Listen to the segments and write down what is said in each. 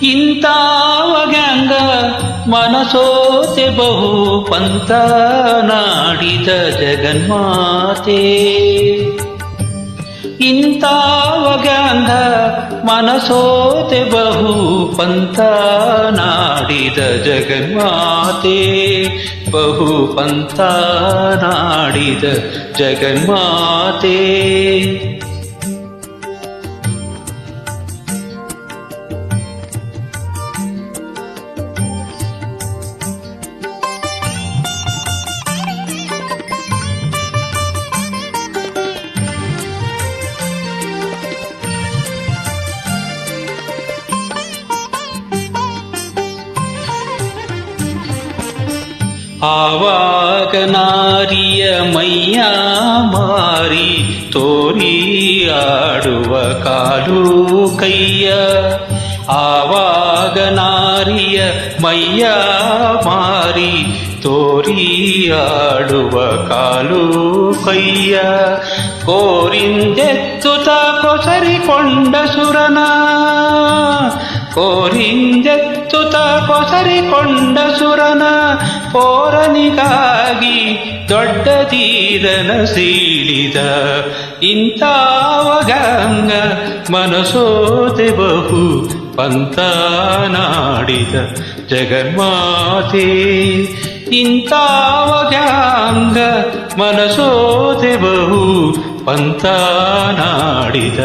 ಇಂತಾವಗ್ಯಾಂಗ ಮನಸೋತೆ ಬಹು ಪಂತ ನಾಡಿದ ಜಗನ್ಮಾತೆ. ಇಂತಾವಗ್ಯಾಂಗ ಮನಸೋತೆ ಬಹು ಪಂತ ನಾಡಿದ ಜಗನ್ಮಾತೆ. ಬಹು ಪಂತ ನಾಡಿದ ಜಗನ್ಮಾತೆ. ಆವಾಗ ನಾರಿಯ ಮೈಯ ಮಾರಿ ತೋರಿ ಆಡುವ ಕಾಲು ಕೈಯ. ಆವಾಗ ನಾರಿಯ ಮೈಯ ಮಾರಿ ತೋರಿ ಆಡುವ ಕಾಲು ಕೈಯ. ಕೋರಿಂದೆತ್ತುತ ಕೊಸರಿಕೊಂಡ ಸುರನ. ಕೋರಿಂದೆತ್ತುತ ಕೊಸರಿಕೊಂಡ ಸುರನ. ಪೋರನಿಗಾಗಿ ದೊಡ್ಡ ತೀರನ ಸೀಳಿದ. ಇಂತಾವಗ್ಯಾಂಗ ಮನಸೋತೆ ಬಹು ಪಂತ ನಾಡಿದ ಜಗನ್ಮಾತೆ. ಇಂತಾವಗ್ಯಾಂಗ ಮನಸೋತೆ ಬಹು ಪಂತ ನಾಡಿದ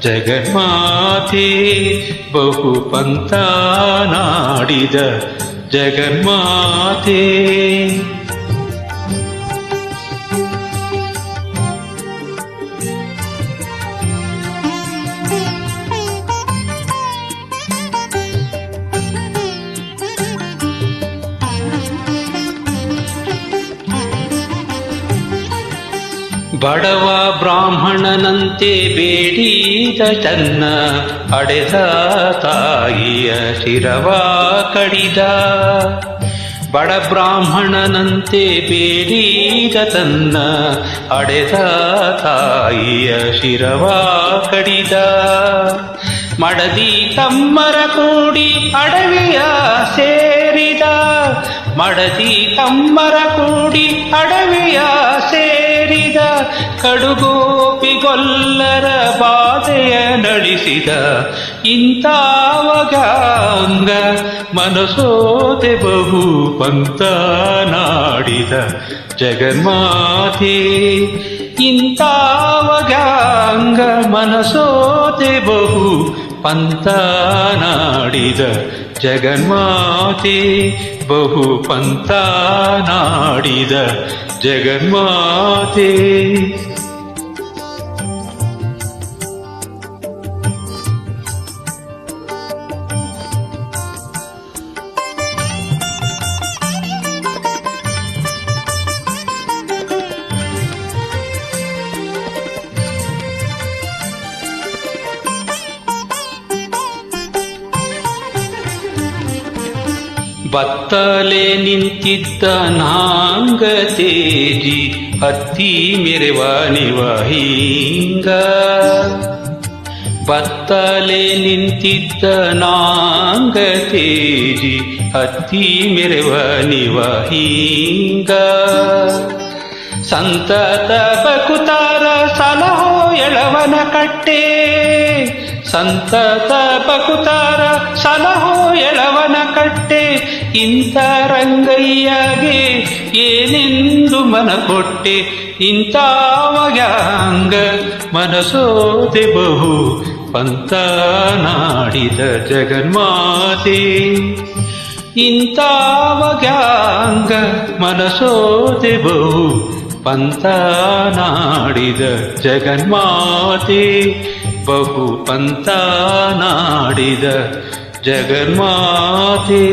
ಜಗನ್ಮಾತೆ. ಬಹು ಪಂತ ನಾಡಿದ ಜಗನ್ಮಾತೆ. ಬಡವ ಬ್ರಾಹ್ಮಣನಂತೆ ಬೇಡಿದ ತನ್ನ ಅಡೆದ ತಾಯಿಯ ಶಿರವ ಕಡಿದ. ಬಡ ಬ್ರಾಹ್ಮಣನಂತೆ ಬೇಡಿದ ತನ್ನ ಅಡೆದ ತಾಯಿಯ ಶಿರವ ಕಡಿದ. ಮಡದಿ ತಮ್ಮರ ಕೂಡಿ ಅಡವಿಯ ಸೇರಿದ. ಮಡದಿ ತಮ್ಮರ ಕೂಡಿ ಅಡವಿಯ ಸೇರಿದ. ಕಡುಗೋಪಿಗೊಲ್ಲರ ಬಾಧೆಯ ನಡೆಸಿದ. ಇಂತಾವಗ್ಯಾಂಗ ಮನಸೋತೆ ಬಹು ಪಂತ ನಾಡಿದ ಜಗನ್ಮಾತೆ. ಇಂತಾವಗ್ಯಾಂಗ ಮನಸೋತೆ ಬಹು ಪಂತ ನಾಡಿದ ಜಗನ್ಮಾತೆ. ಬಹು ಪಂತ ನಾಡಿದ ಜಗನ್ಮಾತೆ. ಬತ್ತಲೆ ನಿಂತಿದ್ದ ನಾಂಗ ತೇಜಿ ಹತ್ತಿ ಮೆರೆವ ನಿವಹಿಂಗ. ಬತ್ತಲೆ ನಿಂತಿದ್ದ ನಾಂಗ ತೇಜಿ ಹತ್ತಿ ಮೆರೆವ ನಿವಹಿಂಗ. ಸಂತತ ಬಕುತಾರ ಸಲಹೋ ಎಳವನ ಕಟ್ಟೆ. ಸಂತತ ಬಕುತಾರ ಸಲಹೋ ಎಳವನ ಕಟ್ಟೆ. ಇಂಥ ರಂಗಯ್ಯಗೆ ಏನೆಂದು ಮನ ಕೊಟ್ಟೆ. ಇಂತಾವಗ್ಯಾಂಗ ಮನಸೋತೆ ಬಹು ಪಂತ ನಾಡಿದ ಜಗನ್ಮಾತೆ. ಇಂತಾವಗ್ಯಾಂಗ ಮನಸೋತೆ ಬಹು ಪಂತ ನಾಡಿದ ಜಗನ್ಮಾತೆ. ಬಹು ಪಂತ ನಾಡಿದ ಜಗನ್ಮಾತೆ.